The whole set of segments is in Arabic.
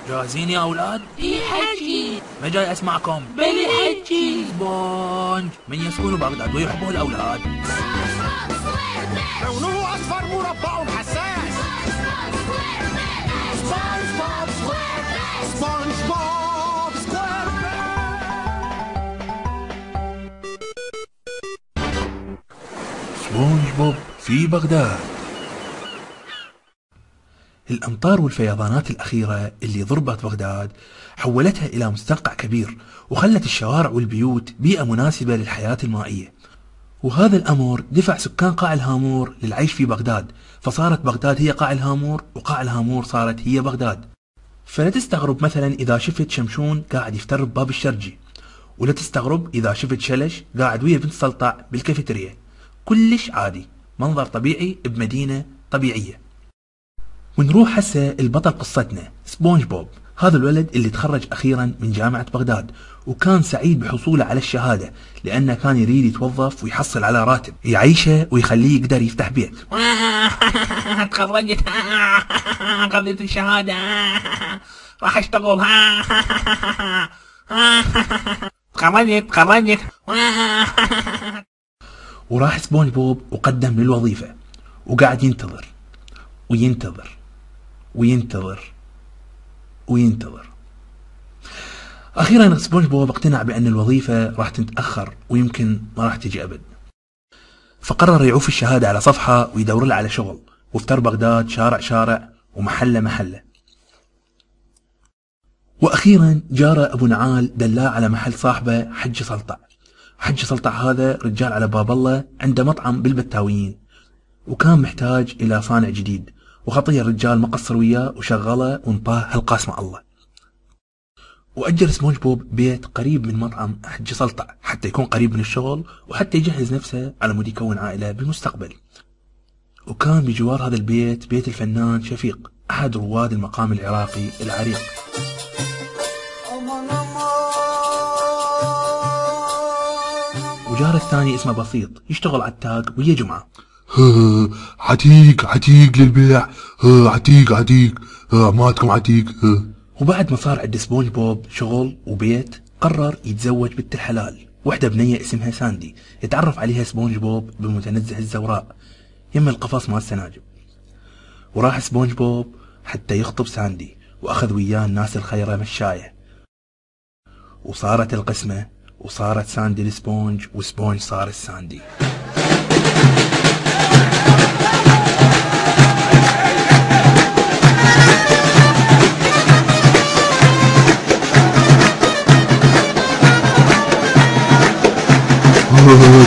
جاهزين يا أولاد؟ اي حجي. ما جاي أسمعكم. بلي حجي. سبونج من يسكن بغداد ويحبه الأولاد. لونه أصفر مربع حساس. سبونج بوب سكوير بيس. سبونج بوب سكوير بيس. سبونج بوب في بغداد. الأمطار والفيضانات الأخيرة اللي ضربت بغداد حولتها إلى مستنقع كبير، وخلت الشوارع والبيوت بيئة مناسبة للحياة المائية، وهذا الأمر دفع سكان قاع الهامور للعيش في بغداد، فصارت بغداد هي قاع الهامور، وقاع الهامور صارت هي بغداد. فلا تستغرب مثلا إذا شفت شمشون قاعد يفتر بباب الشرجي، ولا تستغرب إذا شفت شلش قاعد ويا بنت سلطع بالكافيتريا. كلش عادي، منظر طبيعي بمدينة طبيعية. ونروح هسه البطل قصتنا سبونج بوب، هذا الولد اللي تخرج أخيرا من جامعة بغداد، وكان سعيد بحصوله على الشهادة لأنه كان يريد يتوظف ويحصل على راتب يعيشه ويخليه يقدر يفتح بيت. تخرجت، قضيت الشهادة، راح اشتغل. تخرجت. وراح سبونج بوب وقدم للوظيفة، وقاعد ينتظر وينتظر وينتظر وينتظر. أخيرا سبونج بوب اقتنع بأن الوظيفة راح تتأخر ويمكن ما راح تجي أبد، فقرر يعوف الشهادة على صفحة ويدور له على شغل، وافتر بغداد شارع شارع ومحلة محلة. وأخيرا جاره أبو نعال دلاه على محل صاحبه حج سلطع. حج سلطع هذا رجال على باب الله، عنده مطعم بالبتاويين، وكان محتاج إلى صانع جديد، وخطيه الرجال ما قصر وياه وشغله وانطاه هالقاس مع الله. وأجر سبونج بوب بيت قريب من مطعم حج سلطع حتى يكون قريب من الشغل، وحتى يجهز نفسه على مود يكون عائلة بالمستقبل. وكان بجوار هذا البيت بيت الفنان شفيق، أحد رواد المقام العراقي العريق. وجار الثاني اسمه بسيط، يشتغل عتاق ويا جمعة. عتيق للبيع، عتيق عماتكم عتيق. وبعد ما صار عند سبونج بوب شغل وبيت، قرر يتزوج بنت الحلال، وحده بنية اسمها ساندي، يتعرف عليها سبونج بوب بمتنزه الزوراء يم القفص مال السناجب. وراح سبونج بوب حتى يخطب ساندي، واخذ وياه الناس الخيرة مشاية، وصارت القسمة، وصارت ساندي لسبونج، وسبونج صار الساندي.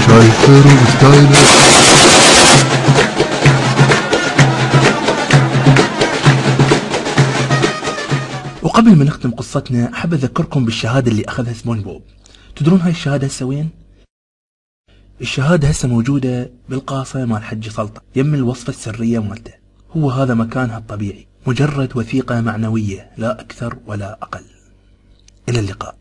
شايف خير ومستايلة. وقبل ما نختم قصتنا أحب أذكركم بالشهادة اللي أخذها سبونج بوب. تدرون هاي الشهادة هسه وين؟ الشهادة هسه موجودة بالقاصة مال حج سلطع يم الوصفة السرية مالته. هو هذا مكانها الطبيعي، مجرد وثيقة معنوية لا أكثر ولا أقل. إلى اللقاء.